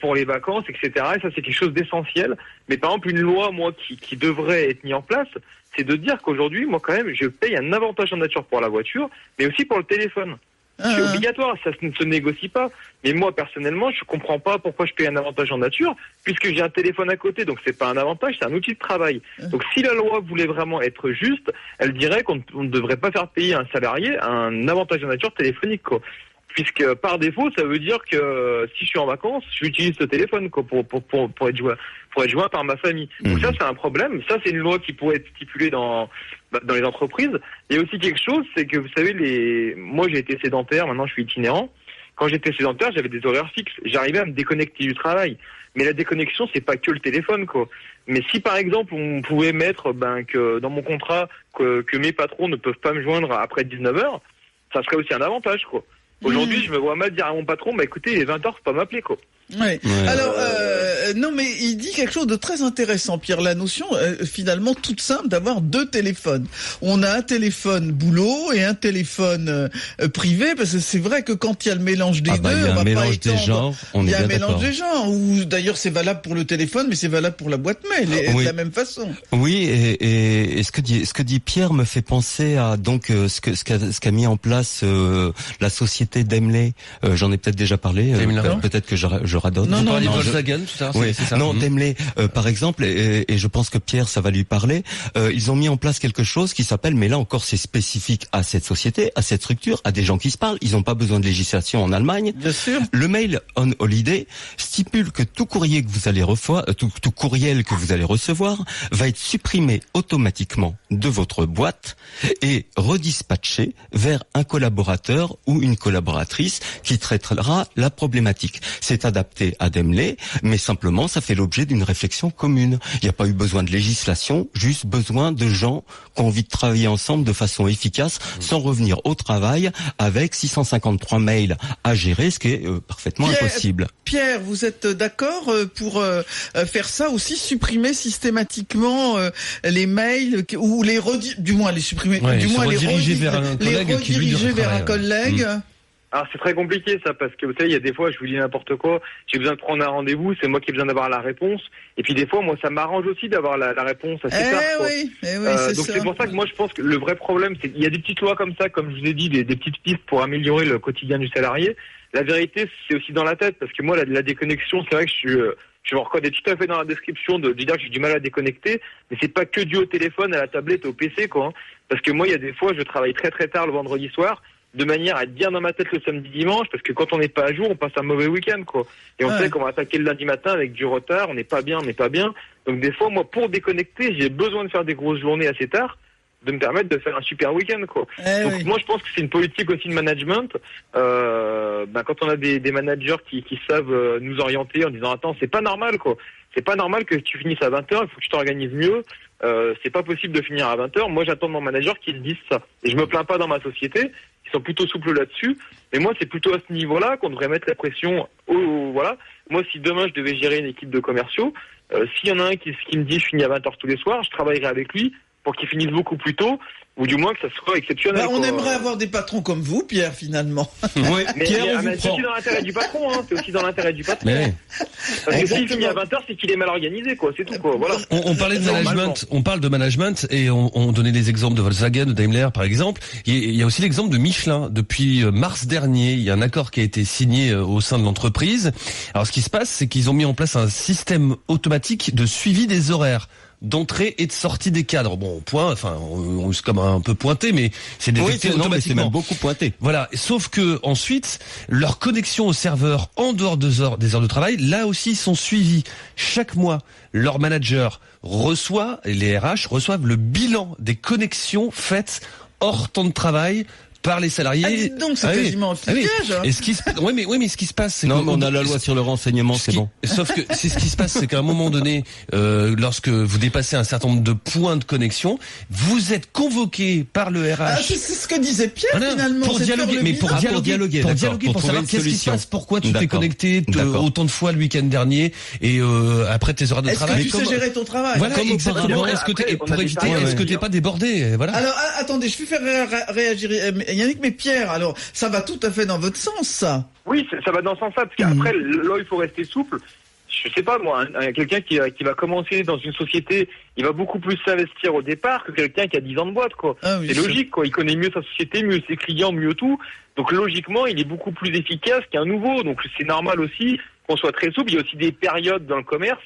pour les vacances, etc. Et ça, c'est quelque chose d'essentiel. Mais par exemple, une loi, moi, qui devrait être mise en place, c'est de dire qu'aujourd'hui, moi quand même, je paye un avantage en nature pour la voiture, mais aussi pour le téléphone. C'est obligatoire, ça ne se négocie pas. Mais moi, personnellement, je comprends pas pourquoi je paye un avantage en nature, puisque j'ai un téléphone à côté, donc c'est pas un avantage, c'est un outil de travail. Donc si la loi voulait vraiment être juste, elle dirait qu'on ne devrait pas faire payer un salarié un avantage en nature téléphonique, quoi. Puisque par défaut, ça veut dire que si je suis en vacances, j'utilise ce téléphone quoi, pour être joint par ma famille. Donc ça, c'est un problème. Ça, c'est une loi qui pourrait être stipulée dans les entreprises. Il y a aussi quelque chose, c'est que vous savez, moi j'ai été sédentaire, maintenant je suis itinérant. Quand j'étais sédentaire, j'avais des horaires fixes. J'arrivais à me déconnecter du travail. Mais la déconnexion, c'est pas que le téléphone, quoi. Mais si par exemple on pouvait mettre que dans mon contrat que mes patrons ne peuvent pas me joindre après 19h, ça serait aussi un avantage, quoi. Aujourd'hui, je me vois mal dire à mon patron, écoutez, il est 20h, faut pas m'appeler, quoi. Ouais. Alors, non, mais il dit quelque chose de très intéressant, Pierre. La notion, finalement, toute simple, d'avoir deux téléphones. On a un téléphone boulot et un téléphone privé, parce que c'est vrai que quand il y a le mélange des deux, on va pas étendre. Il y a un mélange des genres. Ou d'ailleurs, c'est valable pour le téléphone, mais c'est valable pour la boîte mail, de la même façon. Oui, et ce que dit Pierre me fait penser à donc ce qu'a mis en place la société Daimler. J'en ai peut-être déjà parlé. Peut-être que je radonne. Non, Volkswagen, tout ça. Oui, c'est ça. Non, Daimler, par exemple, et je pense que Pierre, ça va lui parler. Ils ont mis en place quelque chose qui s'appelle, mais là encore, c'est spécifique à cette société, à cette structure, à des gens qui se parlent. Ils n'ont pas besoin de législation en Allemagne. Bien sûr. Le mail on holiday stipule que tout courrier que vous allez tout courriel que vous allez recevoir va être supprimé automatiquement de votre boîte et redispatché vers un collaborateur ou une collaboratrice qui traitera la problématique. C'est adapté à Daimler, mais simplement ça fait l'objet d'une réflexion commune. Il n'y a pas eu besoin de législation, juste besoin de gens qui ont envie de travailler ensemble de façon efficace, sans revenir au travail avec 653 mails à gérer, ce qui est parfaitement impossible. Pierre, vous êtes d'accord pour faire ça aussi, supprimer systématiquement les mails ou les supprimer, du moins les rediriger vers un collègue Alors c'est très compliqué ça, parce que vous savez, il y a des fois je vous dis n'importe quoi, j'ai besoin de prendre un rendez-vous, c'est moi qui ai besoin d'avoir la réponse, et puis des fois moi ça m'arrange aussi d'avoir la réponse assez tard. Oui, donc c'est pour ça que moi je pense que le vrai problème, c'est qu'il y a des petites lois comme ça, comme je vous ai dit, des petites pistes pour améliorer le quotidien du salarié. La vérité, c'est aussi dans la tête, parce que moi la déconnexion, c'est vrai que je me reconnais tout à fait dans la description de dire que j'ai du mal à déconnecter, mais c'est pas que dû au téléphone, à la tablette, au PC, quoi. Hein. Parce que moi, il y a des fois, je travaille très très tard le vendredi soir, de manière à être bien dans ma tête le samedi dimanche, parce que quand on n'est pas à jour, on passe un mauvais week-end, quoi. Et on sait qu'on va attaquer le lundi matin avec du retard, on n'est pas bien. Donc des fois, moi, pour déconnecter, j'ai besoin de faire des grosses journées assez tard, de me permettre de faire un super week-end, quoi. Donc moi, je pense que c'est une politique aussi de management. Quand on a des managers qui savent nous orienter en disant attends, c'est pas normal, quoi. C'est pas normal que tu finisses à 20h, il faut que tu t'organises mieux. C'est pas possible de finir à 20h. Moi, j'attends de mon manager qu'il me dise ça. Et je me plains pas dans ma société. Ils sont plutôt souples là-dessus. Mais moi, c'est plutôt à ce niveau-là qu'on devrait mettre la pression. Voilà. Moi, si demain je devais gérer une équipe de commerciaux, s'il y en a un qui me dit je finis à 20h tous les soirs, je travaillerai avec lui pour qu'il finisse beaucoup plus tôt, ou du moins que ça soit exceptionnel. On aimerait avoir des patrons comme vous, Pierre, finalement. Oui, Pierre, c'est aussi dans l'intérêt du patron, hein. C'est aussi dans l'intérêt du patron. Mais... Parce que s'il finit à 20h, c'est qu'il est mal organisé, quoi. C'est tout, quoi. Voilà. On parlait de management, on parle de management, et on donnait des exemples de Volkswagen, de Daimler, par exemple. Il y a aussi l'exemple de Michelin. Depuis mars dernier, il y a un accord qui a été signé au sein de l'entreprise. Alors, ce qui se passe, c'est qu'ils ont mis en place un système automatique de suivi des horaires d'entrée et de sortie des cadres. Bon, point, enfin, on est comme un peu pointé, mais c'est détecté automatiquement. Mais c'est même beaucoup pointé. Voilà. Sauf que ensuite, leur connexion au serveur en dehors des heures de travail, là aussi, sont suivis. Chaque mois, leur manager les RH reçoivent le bilan des connexions faites hors temps de travail par les salariés. Ah, dites donc, c'est quasiment un piège. Et ce qui se mais ce qui se passe, c'est non, mais on a la loi sur le renseignement, c'est bon. Sauf que c'est ce qui se passe, c'est qu'à un moment donné, lorsque vous dépassez un certain nombre de points de connexion, vous êtes convoqué par le RH. Ah, c'est ce que disait Pierre, finalement. Pour dialoguer, pour savoir qu'est-ce qui se passe, pourquoi tu t'es connecté autant de fois le week-end dernier et après tes heures de travail. Est-ce que tu sais gérer ton travail? Voilà, comme exactement. Est-ce que t'es pas débordé? Voilà. Alors, attendez, je vais faire réagir Yannick, mais Pierre, alors, ça va tout à fait dans votre sens, ça. Oui, ça va dans ce sens-là, parce qu'après, là, il faut rester souple. Je sais pas, moi, quelqu'un qui va commencer dans une société, il va beaucoup plus s'investir au départ que quelqu'un qui a 10 ans de boîte, quoi. Ah, oui, c'est logique, quoi. Il connaît mieux sa société, mieux ses clients, mieux tout. Donc, logiquement, il est beaucoup plus efficace qu'un nouveau. Donc, c'est normal aussi qu'on soit très souple. Il y a aussi des périodes dans le commerce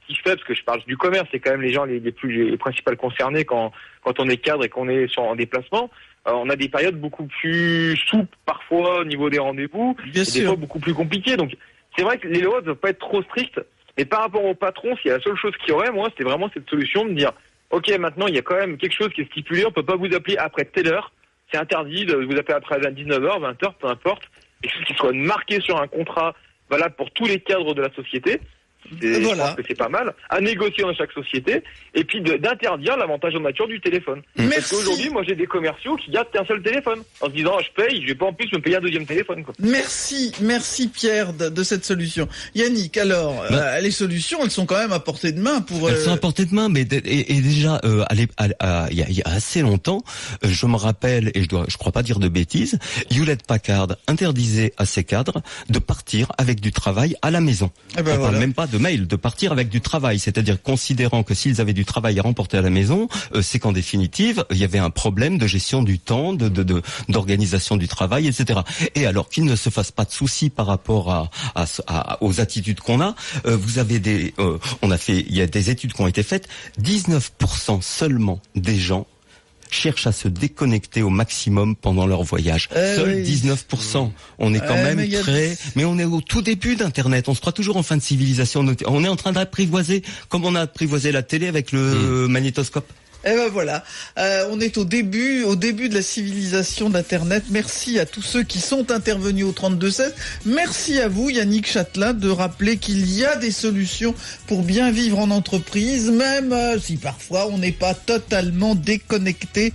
qui se fait, parce que je parle du commerce, c'est quand même les gens les principaux concernés quand on est cadre et qu'on est en déplacement. On a des périodes beaucoup plus souples parfois au niveau des rendez-vous, et des fois beaucoup plus compliquées. Donc c'est vrai que les lois ne doivent pas être trop strictes, mais par rapport au patron, s'il y a la seule chose qu'il y aurait, moi, c'était vraiment cette solution de dire ok, maintenant il y a quand même quelque chose qui est stipulé, on peut pas vous appeler après telle heure, c'est interdit de vous appeler après 19h, 20h, peu importe, quelque chose qui soit marqué sur un contrat valable pour tous les cadres de la société. Je pense que c'est pas mal à négocier dans chaque société, et puis d'interdire l'avantage en nature du téléphone. Parce qu'aujourd'hui, moi j'ai des commerciaux qui gardent qu'un seul téléphone en se disant je paye, je vais pas en plus me payer un deuxième téléphone, quoi. Merci Pierre de cette solution. Yannick, alors les solutions, elles sont quand même à portée de main pour. Elles sont à portée de main, mais déjà il y a assez longtemps, je me rappelle, et je crois pas dire de bêtises, Hewlett Packard interdisait à ses cadres de partir avec du travail à la maison. On parle même pas de mail, de partir avec du travail, c'est-à-dire considérant que s'ils avaient du travail à remporter à la maison, c'est qu'en définitive, il y avait un problème de gestion du temps, d'organisation du travail, etc. Et alors qu'ils ne se fassent pas de soucis par rapport aux attitudes qu'on a, vous avez il y a des études qui ont été faites, 19% seulement des gens cherchent à se déconnecter au maximum pendant leur voyage. Seuls 19%. On est quand même mais on est au tout début d'Internet. On se croit toujours en fin de civilisation. On est en train d'apprivoiser, comme on a apprivoisé la télé avec le magnétoscope. Et ben voilà, on est au début de la civilisation d'Internet. Merci à tous ceux qui sont intervenus au 32-16. Merci à vous, Yannick Châtelain, de rappeler qu'il y a des solutions pour bien vivre en entreprise, même si parfois on n'est pas totalement déconnecté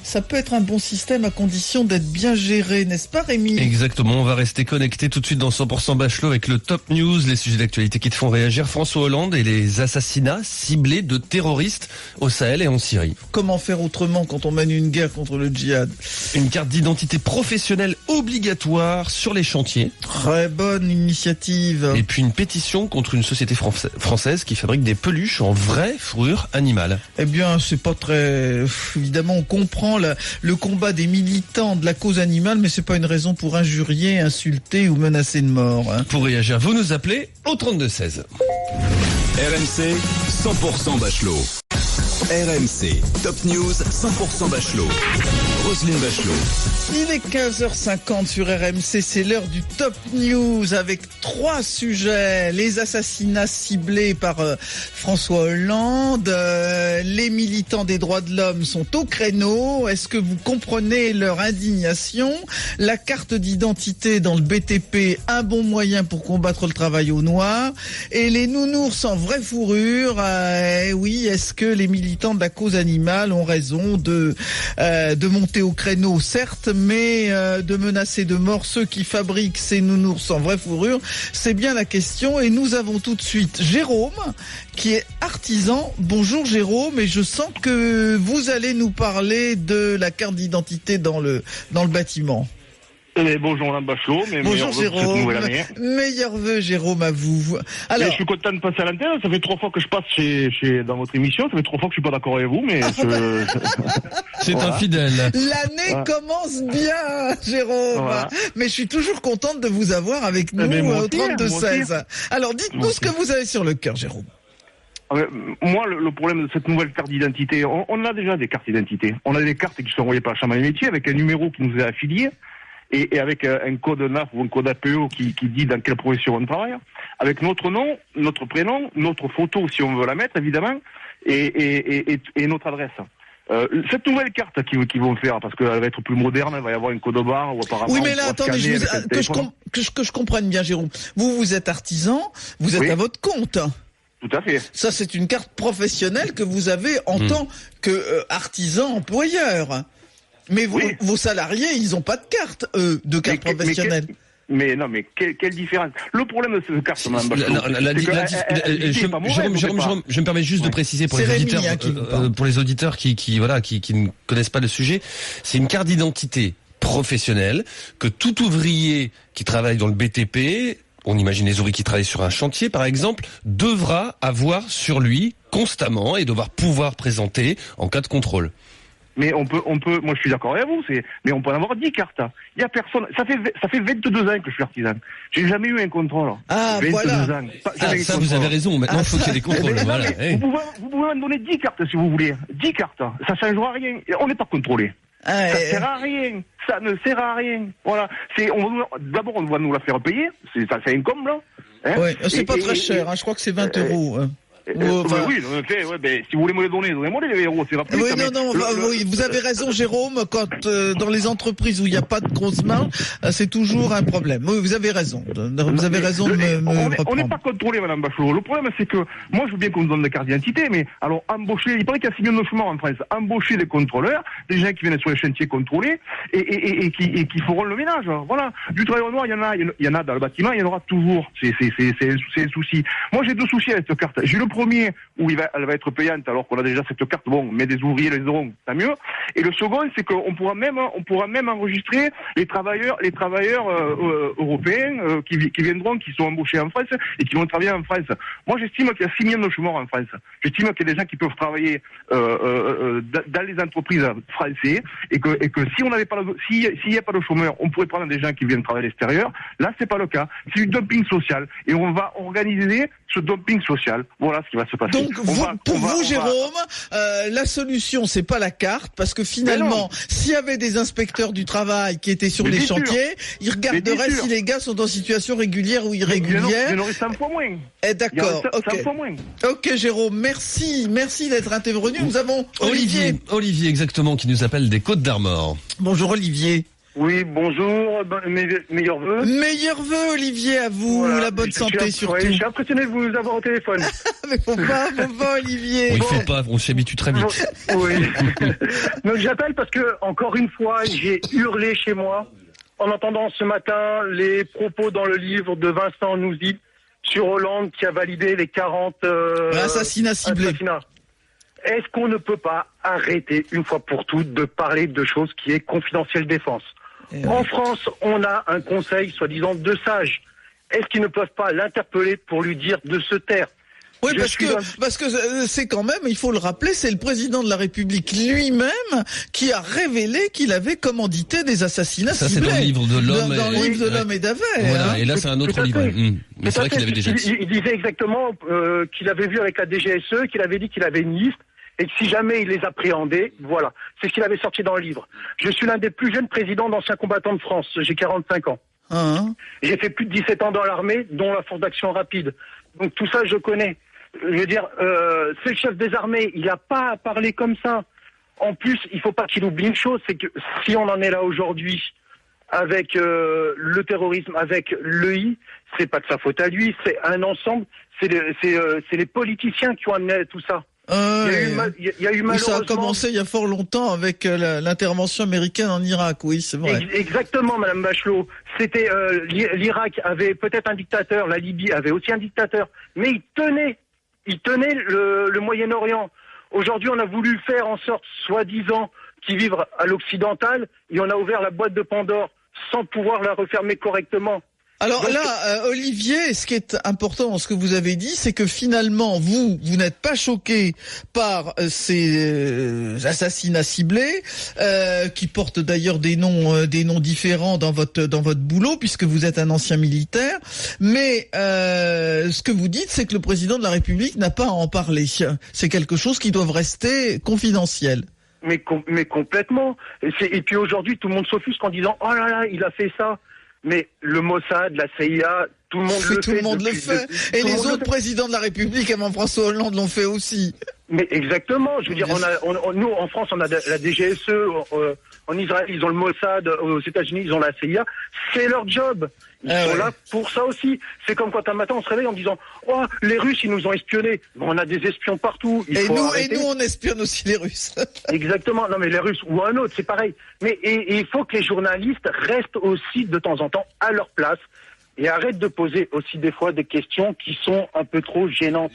ça peut être un bon système à condition d'être bien géré, n'est-ce pas Rémi? Exactement, on va rester connecté tout de suite dans 100% Bachelot avec le top news, les sujets d'actualité qui te font réagir. François Hollande et les assassinats ciblés de terroristes au Sahel et en Syrie. Comment faire autrement quand on mène une guerre contre le djihad? Une carte d'identité professionnelle obligatoire sur les chantiers. Très bonne initiative. Et puis une pétition contre une société française qui fabrique des peluches en vraie fourrure animale. Eh bien, c'est pas très... Évidemment, on comprend le combat des militants de la cause animale, mais c'est pas une raison pour injurier, insulter ou menacer de mort. Hein. Pour réagir, vous nous appelez au 32-16. RMC 100% Bachelot. RMC Top News 100% Bachelot. Roselyne Bachelot. Il est 15h50 sur RMC, c'est l'heure du Top News avec 3 sujets. Les assassinats ciblés par François Hollande, les militants des droits de l'homme sont au créneau. Est-ce que vous comprenez leur indignation? La carte d'identité dans le BTP, un bon moyen pour combattre le travail au noir. Et les nounours en vraie fourrure, oui, est-ce que les militants de la cause animale ont raison de monter au créneau, certes, mais de menacer de mort ceux qui fabriquent ces nounours en vraie fourrure? C'est bien la question. Et nous avons tout de suite Jérôme, qui est artisan. Bonjour Jérôme, et je sens que vous allez nous parler de la carte d'identité dans le bâtiment. Bonjour Madame Bachelot, bonjour Jérôme, meilleurs vœux Jérôme à vous. Alors, je suis content de passer à l'antenne, ça fait 3 fois que je passe dans votre émission, ça fait 3 fois que je suis pas d'accord avec vous, mais c'est un fidèle. L'année commence bien Jérôme, mais je suis toujours contente de vous avoir avec nous au 32-16. Alors dites-nous ce que vous avez sur le cœur Jérôme. Moi, le problème de cette nouvelle carte d'identité, on a déjà des cartes d'identité, on a des cartes qui sont envoyées par la Chambre des métiers avec un numéro qui nous est affilié. Et avec un code NAF ou un code APO qui dit dans quelle profession on travaille, avec notre nom, notre prénom, notre photo si on veut la mettre évidemment, et notre adresse. Cette nouvelle carte qu'ils vont faire, parce qu'elle va être plus moderne, elle va y avoir un code barre ou apparemment... Oui mais là attendez, que je comprenne bien Jérôme, vous êtes artisan, vous êtes à votre compte. Tout à fait. Ça c'est une carte professionnelle que vous avez en tant que artisan employeur. Mais vos salariés, ils n'ont pas de carte, de carte professionnelle. Mais quelle différence? Le problème de cette carte, Jérôme, je me permets juste de préciser pour les auditeurs qui ne connaissent pas le sujet, c'est une carte d'identité professionnelle que tout ouvrier qui travaille dans le BTP, on imagine les ouvriers qui travaillent sur un chantier par exemple, devra avoir sur lui constamment et devoir pouvoir présenter en cas de contrôle. Mais on peut, moi je suis d'accord avec vous, mais on peut en avoir 10 cartes. Il y a personne, ça fait 22 ans que je suis artisan. J'ai jamais eu un contrôle. Ah, 22 voilà. Ans. Ça vous avez raison, maintenant il faut qu'il y ait des contrôles. Voilà. Vous pouvez m'en donner 10 cartes si vous voulez. 10 cartes. Ça changera rien. On n'est pas contrôlé. Ça sert à rien. Ça ne sert à rien. Voilà. D'abord, on va nous la faire payer. Ça fait un comble, là. Hein, ouais, c'est pas très cher, hein. Je crois que c'est 20 euros. Si vous voulez me les donner, donnez-moi les euros, c'est rapide. Vous avez raison Jérôme, quand dans les entreprises où il n'y a pas de grosse main, c'est toujours un problème. Oui, vous avez raison. Vous avez raison de me on n'est pas contrôlé, Madame Bachelot. Le problème, c'est que moi, je veux bien qu'on nous donne des cartes d'identité, mais alors embaucher, il paraît qu'il y a 6 millions de chômeurs en France, embaucher des contrôleurs, des gens qui viennent sur les chantiers contrôlés et qui feront le ménage. Voilà. Du travail au noir, il y en a dans le bâtiment, il y en aura toujours. C'est un souci. Moi, j'ai 2 soucis avec cette carte. J'ai le premier où elle va être payante alors qu'on a déjà cette carte, bon, mais des ouvriers les auront, tant mieux. Et le second, c'est qu'on pourra même enregistrer les travailleurs européens qui viendront, qui sont embauchés en France et qui vont travailler en France. Moi, j'estime qu'il y a 6 millions de chômeurs en France. J'estime qu'il y a des gens qui peuvent travailler dans les entreprises françaises et que si on n'avait pas s'il n'y a pas de chômeurs, on pourrait prendre des gens qui viennent travailler à l'extérieur. Là, c'est pas le cas. C'est du dumping social et on va organiser ce dumping social. Voilà ce qui va se passer. Donc, Jérôme, la solution, c'est pas la carte, parce que finalement, s'il y avait des inspecteurs du travail qui étaient sur les chantiers, ils regarderaient si les gars sont en situation régulière ou irrégulière. Il y en aurait 100 fois moins. D'accord. Ok, Jérôme, merci d'être intervenu. Nous avons Olivier, exactement, qui nous appelle des Côtes d'Armor. Bonjour Olivier. Oui, bonjour, meilleurs vœux. Meilleurs vœux, Olivier, à vous, voilà, la bonne santé surtout. Oui, je suis impressionné de vous avoir au téléphone. Mais faut pas, Olivier. Oui, faut pas, on s'habitue très vite. Oui. Donc j'appelle parce que, encore une fois, j'ai hurlé chez moi en entendant ce matin les propos dans le livre de Vincent Nouzil sur Hollande qui a validé les 40 assassinats ciblés. Est-ce qu'on ne peut pas arrêter une fois pour toutes de parler de choses qui est confidentielle défense? En France, on a un conseil soi-disant de sages. Est-ce qu'ils ne peuvent pas l'interpeller pour lui dire de se taire? Oui, parce que c'est quand même, il faut le rappeler, c'est le président de la République lui-même qui a révélé qu'il avait commandité des assassinats ciblés. Ça, c'est dans le livre de l'homme. Dans le livre de l'homme et d'Aver. Voilà, hein. Et là, c'est un autre livre. Mais c'est vrai qu'il avait déjà dit. Il disait exactement qu'il avait vu avec la DGSE, qu'il avait dit qu'il avait une liste, et que si jamais il les appréhendait, voilà. C'est ce qu'il avait sorti dans le livre. Je suis l'un des plus jeunes présidents d'anciens combattants de France. J'ai 45 ans. J'ai fait plus de 17 ans dans l'armée, dont la force d'action rapide. Donc tout ça, je connais. Je veux dire, c'est le chef des armées, il n'a pas à parler comme ça. En plus, il faut pas qu'il oublie une chose, c'est que si on en est là aujourd'hui avec le terrorisme, avec l'EI, c'est pas de sa faute à lui, c'est un ensemble, c'est les politiciens qui ont amené tout ça. Il y a eu malheureusement... Ça a commencé il y a fort longtemps avec l'intervention américaine en Irak, oui, c'est vrai. Exactement, Madame Bachelot. C'était l'Irak avait peut-être un dictateur, la Libye avait aussi un dictateur, mais il tenait le Moyen-Orient. Aujourd'hui, on a voulu faire en sorte, soi-disant, qu'ils vivent à l'occidental, et on a ouvert la boîte de Pandore sans pouvoir la refermer correctement. Alors donc, là, Olivier, ce qui est important dans ce que vous avez dit, c'est que finalement, vous n'êtes pas choqué par ces assassinats ciblés, qui portent d'ailleurs des noms différents dans votre boulot, puisque vous êtes un ancien militaire. Mais ce que vous dites, c'est que le président de la République n'a pas à en parler. C'est quelque chose qui doit rester confidentiel. Mais complètement. Et puis aujourd'hui, tout le monde s'offusque en disant « Oh là là, il a fait ça ». Mais le Mossad, la CIA, tout le monde le fait. Et les autres présidents de la République, avant François Hollande, l'ont fait aussi. Mais exactement. Je veux dire, nous, en France, on a la DGSE. En Israël, ils ont le Mossad. Aux États-Unis, ils ont la CIA. C'est leur job. Ils sont là pour ça aussi. C'est comme quand un matin, on se réveille en disant « Oh, les Russes, ils nous ont espionnés. » On a des espions partout. Et nous, on espionne aussi les Russes. Exactement. Non, mais les Russes ou un autre, c'est pareil. Mais et il faut que les journalistes restent aussi de temps en temps à leur place et arrêtent de poser aussi des fois des questions qui sont un peu trop gênantes.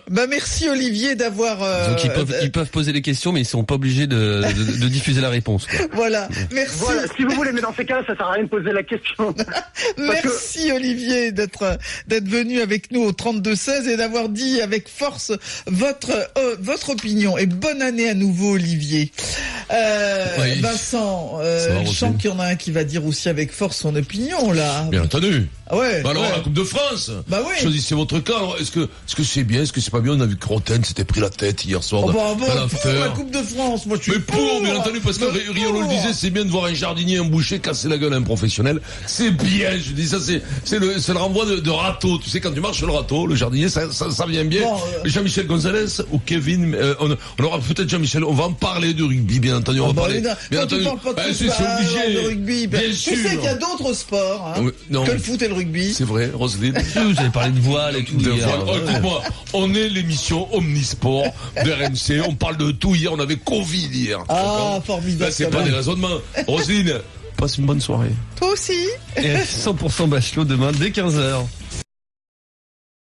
Merci Olivier d'avoir. Donc ils peuvent poser des questions, mais ils sont pas obligés de diffuser la réponse. Quoi. Voilà, merci. Voilà, si vous voulez, mais dans ces cas-là, ça sert à rien de poser la question. Merci Olivier d'être venu avec nous au 32-16 et d'avoir dit avec force votre opinion. Et bonne année à nouveau, Olivier. Oui. Vincent, je sens qu'il y en a un qui va dire aussi avec force son opinion là. Bien entendu. Ouais. Bah alors la Coupe de France. Bah oui. Choisissez votre cas. Alors, est-ce que c'est bien, est-ce que c'est pas bien? On a vu que Roten s'était pris la tête hier soir. Pour la Coupe de France, moi je suis bien entendu, parce que Riolo le disait, c'est bien de voir un jardinier, un boucher casser la gueule à un professionnel. C'est bien, je dis ça, c'est le renvoi de râteau. Tu sais, quand tu marches sur le râteau, le jardinier, ça vient bien. Jean-Michel Gonzalez ou Kevin, on aura peut-être Jean-Michel, on va en parler du rugby, bien entendu. On va parler. Bien entendu. C'est obligé. De rugby. Bien sûr. Tu sais qu'il y a d'autres sports que le foot et le rugby. C'est vrai, Roselyne. Vous avez parlé de voile et tout. Écoute-moi, on est l'émission Omnisport de RMC. On parle de tout. Hier, on avait Covid hier. Ah, formidable. Là, c'est pas des raisonnements. Roselyne, passe une bonne soirée. Toi aussi. Et 100% Bachelot demain dès 15h.